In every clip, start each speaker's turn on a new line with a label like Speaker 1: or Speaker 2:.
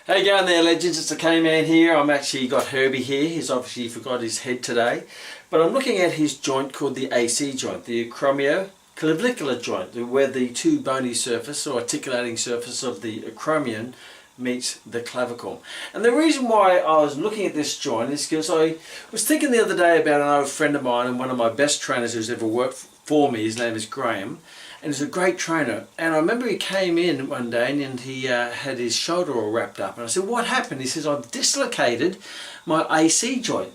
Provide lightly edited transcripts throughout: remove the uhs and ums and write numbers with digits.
Speaker 1: How you going there, legends? It's the K-Man here. I'm actually got Herbie here. He's obviously forgot his head today. But I'm looking at his joint called the AC joint, the acromioclavicular joint, where the two bony surface or articulating surface of the acromion meets the clavicle. And the reason why I was looking at this joint is because I was thinking the other day about an old friend of mine and one of my best trainers who's ever worked for me. His name is Graham. And he's a great trainer, and I remember he came in one day and he had his shoulder all wrapped up, and I said, what happened? He says, I've dislocated my AC joint.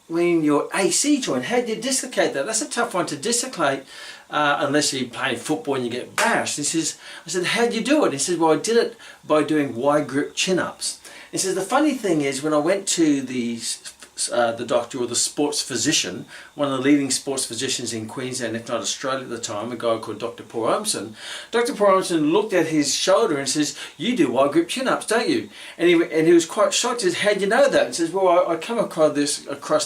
Speaker 1: When your AC joint, how do you dislocate that? That's a tough one to dislocate unless you're playing football and you get bashed. He says, I said, how do you do it? He says, well, I did it by doing wide grip chin-ups. He says, the funny thing is, when I went to the doctor or the sports physician, one of the leading sports physicians in Queensland, if not Australia at the time, a guy called Dr. Paul Olmson. Dr. Paul Olmson looked at his shoulder and says, you do wide grip chin-ups, don't you? And he was quite shocked. He says, how do you know that? And says, well, I come across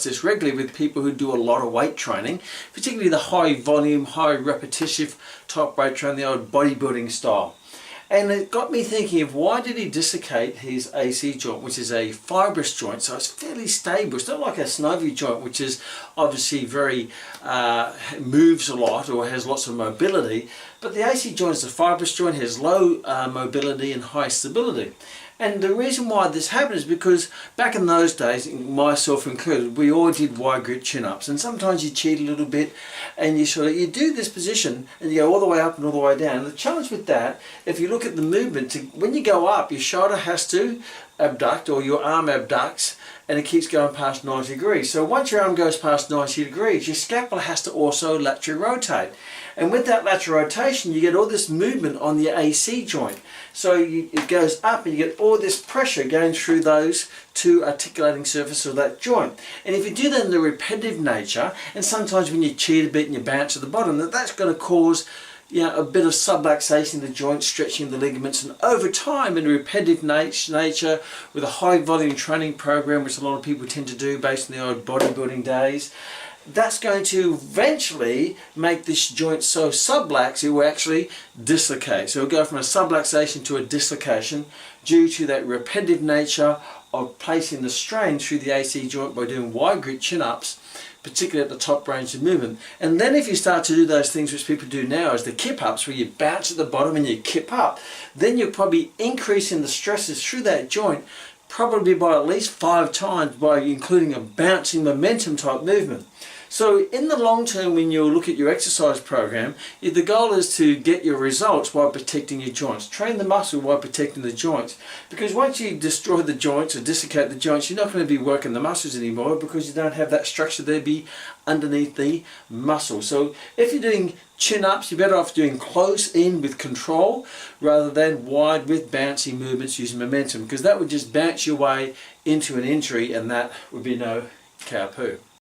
Speaker 1: this regularly with people who do a lot of weight training, particularly the high volume, high repetitive type weight training, the old bodybuilding style. And it got me thinking of why did he dislocate his AC joint, which is a fibrous joint, so it's fairly stable. It's not like a synovial joint, which is obviously very, moves a lot or has lots of mobility. But the AC joint is a fibrous joint, has low mobility and high stability. And the reason why this happened is because back in those days, myself included, we all did wide grip chin-ups, and sometimes you cheat a little bit and you do this position and you go all the way up and all the way down. And the challenge with that, if you look at the movement, when you go up, your shoulder has to abduct, or your arm abducts, and it keeps going past 90 degrees. So once your arm goes past 90 degrees, your scapula has to also laterally rotate. And with that lateral rotation, you get all this movement on the AC joint. So it goes up and you get all this pressure going through those two articulating surfaces of that joint. And if you do that in the repetitive nature, and sometimes when you cheat a bit and you bounce at the bottom, that's going to cause a bit of subluxation in the joint, stretching the ligaments, and over time in a repetitive nature with a high volume training program, which a lot of people tend to do based on the old bodybuilding days, that's going to eventually make this joint so sublux it will actually dislocate. So it'll go from a subluxation to a dislocation due to that repetitive nature of placing the strain through the AC joint by doing wide grip chin-ups, particularly at the top range of movement. And then if you start to do those things which people do now, as the kip-ups, where you bounce at the bottom and you kip up, then you're probably increasing the stresses through that joint probably by at least 5 times by including a bouncing momentum type movement. So in the long term, when you look at your exercise program, the goal is to get your results while protecting your joints. Train the muscle while protecting the joints. Because once you destroy the joints or dislocate the joints, you're not going to be working the muscles anymore because you don't have that structure there be underneath the muscle. So if you're doing chin-ups, you're better off doing close in with control rather than wide with bouncy movements using momentum, because that would just bounce your way into an injury, and that would be no cow poo.